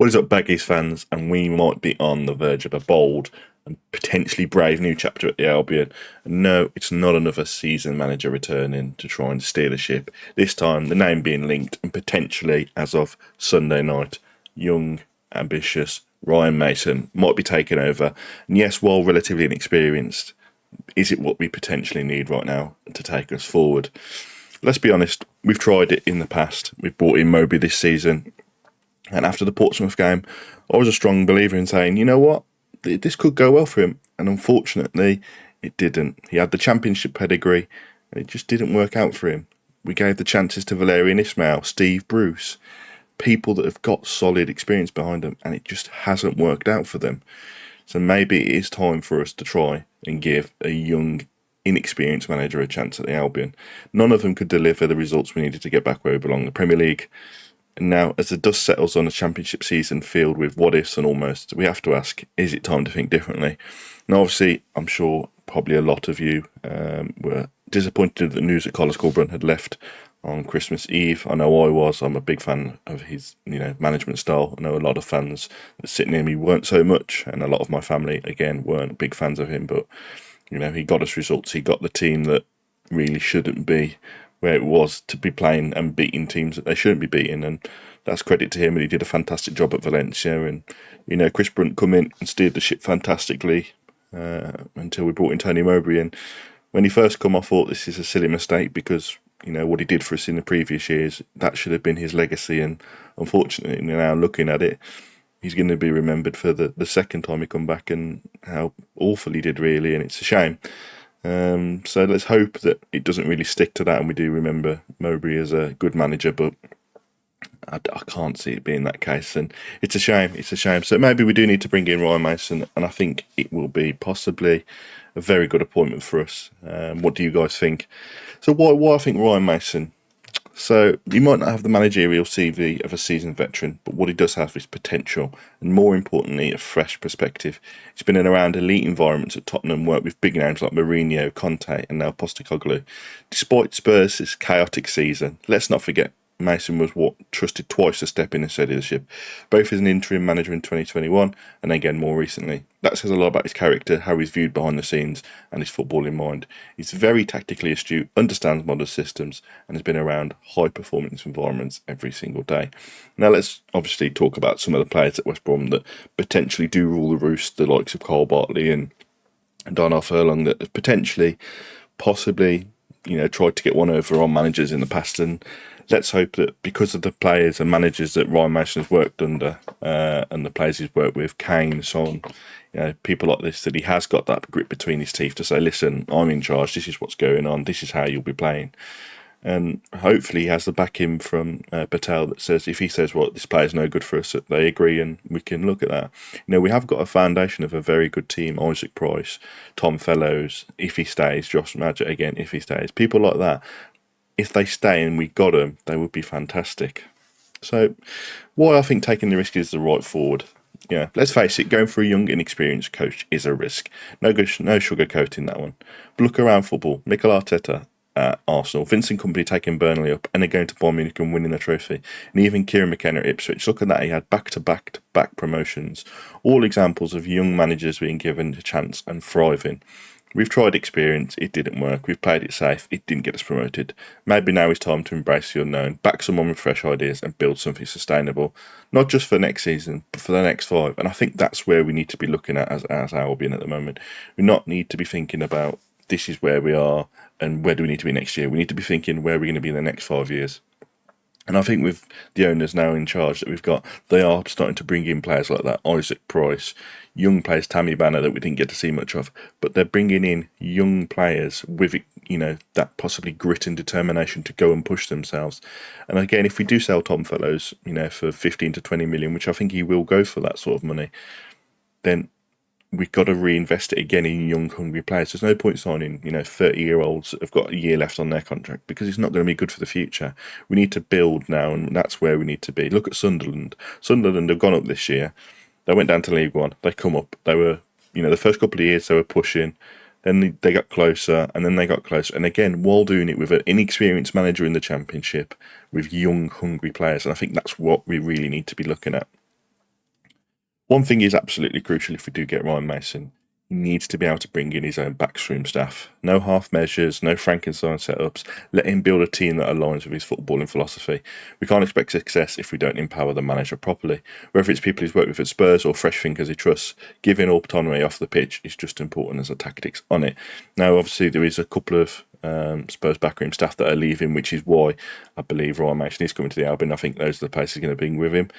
What is up, Baggies fans? And we might be on the verge of a bold and potentially brave new chapter at the Albion. And no, it's not another season manager returning to try and steer the ship. This time, the name being linked, and potentially, as of Sunday night, young, ambitious Ryan Mason might be taking over. And yes, while relatively inexperienced, is it what we potentially need right now to take us forward? Let's be honest, we've tried it in the past. We've brought in Mowbray this season. And after the Portsmouth game, I was a strong believer in saying, you know what, this could go well for him. And unfortunately, it didn't. He had the championship pedigree, and it just didn't work out for him. We gave the chances to Valérien, Ismaël, Steve Bruce, people that have got solid experience behind them, and it just hasn't worked out for them. So maybe it is time for us to try and give a young, inexperienced manager a chance at the Albion. None of them could deliver the results we needed to get back where we belong, the Premier League. And now, as the dust settles on a championship season filled with what-ifs and almost, we have to ask, is it time to think differently? Now, obviously, I'm sure probably a lot of you were disappointed that the news that Carlos Corberán had left on Christmas Eve. I know I was. I'm a big fan of his management style. I know a lot of fans that sit near me weren't so much, and a lot of my family, again, weren't big fans of him. But, he got us results. He got the team that really shouldn't be where it was to be playing and beating teams that they shouldn't be beating, and that's credit to him. And he did a fantastic job at Valencia, and Chris Brunt come in and steered the ship fantastically until we brought in Tony Mowbray. And when he first come, I thought this is a silly mistake because what he did for us in the previous years, that should have been his legacy. And unfortunately, now looking at it, he's going to be remembered for the second time he come back and how awful he did, really, and it's a shame. So let's hope that it doesn't really stick to that and we do remember Mowbray as a good manager, but I can't see it being that case, and it's a shame. So maybe we do need to bring in Ryan Mason, and I think it will be possibly a very good appointment for us. What do you guys think? So why I think Ryan Mason? So he might not have the managerial CV of a seasoned veteran, but what he does have is potential, and more importantly, a fresh perspective. He's been in around elite environments at Tottenham, worked with big names like Mourinho, Conte, and now Postecoglou. Despite Spurs' chaotic season, let's not forget Mason was trusted twice to step in and say leadership, both as an interim manager in 2021 and again more recently. That says a lot about his character, how he's viewed behind the scenes, and his footballing mind. He's very tactically astute, understands modern systems, and has been around high performance environments every single day. Now let's obviously talk about some of the players at West Brom that potentially do rule the roost, the likes of Cole Bartley and Darnell Furlong, that have potentially, possibly, tried to get one over on managers in the past. And let's hope that because of the players and managers that Ryan Mason has worked under and the players he's worked with, Kane, Son, people like this, that he has got that grip between his teeth to say, listen, I'm in charge, this is what's going on, this is how you'll be playing. And hopefully he has the backing from Patel that says, if he says, well, this player's no good for us, that they agree and we can look at that. We have got a foundation of a very good team. Isaac Price, Tom Fellows, if he stays, Josh Madger, again, if he stays. People like that, if they stay and we got them, they would be fantastic. So why I think taking the risk is the right forward. Let's face it, going for a young, inexperienced coach is a risk. No sugarcoating that one. But look around football. Mikel Arteta at Arsenal, Vincent Kompany taking Burnley up, and they're going to Bayern Munich and winning the trophy. And even Kieran McKenna at Ipswich. Look at that, he had back-to-back promotions. All examples of young managers being given a chance and thriving. We've tried experience, it didn't work. We've played it safe, it didn't get us promoted. Maybe now is time to embrace the unknown, back someone with fresh ideas and build something sustainable. Not just for next season, but for the next 5. And I think that's where we need to be looking at as Albion at the moment. We not need to be thinking about this is where we are and where do we need to be next year. We need to be thinking where we're going to be in the next 5 years. And I think with the owners now in charge that we've got, they are starting to bring in players like that. Isaac Price, young players, Tammy Banner that we didn't get to see much of, but they're bringing in young players with, that possibly grit and determination to go and push themselves. And again, if we do sell Tom Fellows, for 15 to 20 million, which I think he will go for that sort of money, then we've got to reinvest it again in young, hungry players. There's no point signing, 30-year-olds that have got a year left on their contract because it's not going to be good for the future. We need to build now, and that's where we need to be. Look at Sunderland. Sunderland have gone up this year. They went down to League One. They come up. They were, the first couple of years they were pushing. Then they got closer, and then they got closer. And again, while doing it with an inexperienced manager in the Championship, with young, hungry players. And I think that's what we really need to be looking at. One thing is absolutely crucial if we do get Ryan Mason. He needs to be able to bring in his own backroom staff. No half measures, no Frankenstein setups. Let him build a team that aligns with his footballing philosophy. We can't expect success if we don't empower the manager properly. Whether it's people he's worked with at Spurs or fresh thinkers he trusts, giving autonomy off the pitch is just as important as the tactics on it. Now, obviously, there is a couple of Spurs backroom staff that are leaving, which is why I believe Ryan Mason is coming to the Albion. I think those are the places he's going to bring with him.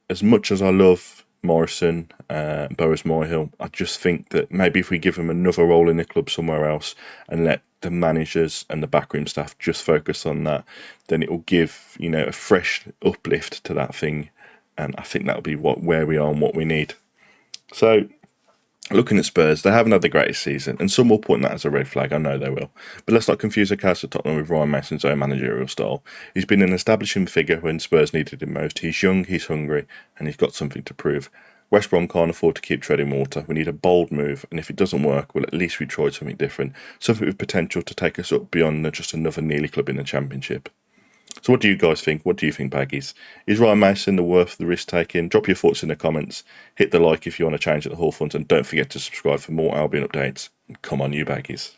As much as I love Morrison, Boris Moyhill, I just think that maybe if we give him another role in the club somewhere else and let the managers and the backroom staff just focus on that, then it will give, a fresh uplift to that thing. And I think that'll be where we are and what we need. So, looking at Spurs, they haven't had the greatest season, and some will point that as a red flag. I know they will. But let's not confuse the cast of Tottenham with Ryan Mason's own managerial style. He's been an establishing figure when Spurs needed him most. He's young, he's hungry, and he's got something to prove. West Brom can't afford to keep treading water. We need a bold move, and if it doesn't work, well, at least we tried something different. Something with potential to take us up beyond just another nearly club in the Championship. So what do you guys think? What do you think, Baggies? Is Ryan Mason the worth the risk taking? Drop your thoughts in the comments. Hit the like if you want to change at the Hawthorns, and don't forget to subscribe for more Albion updates. Come on, you Baggies.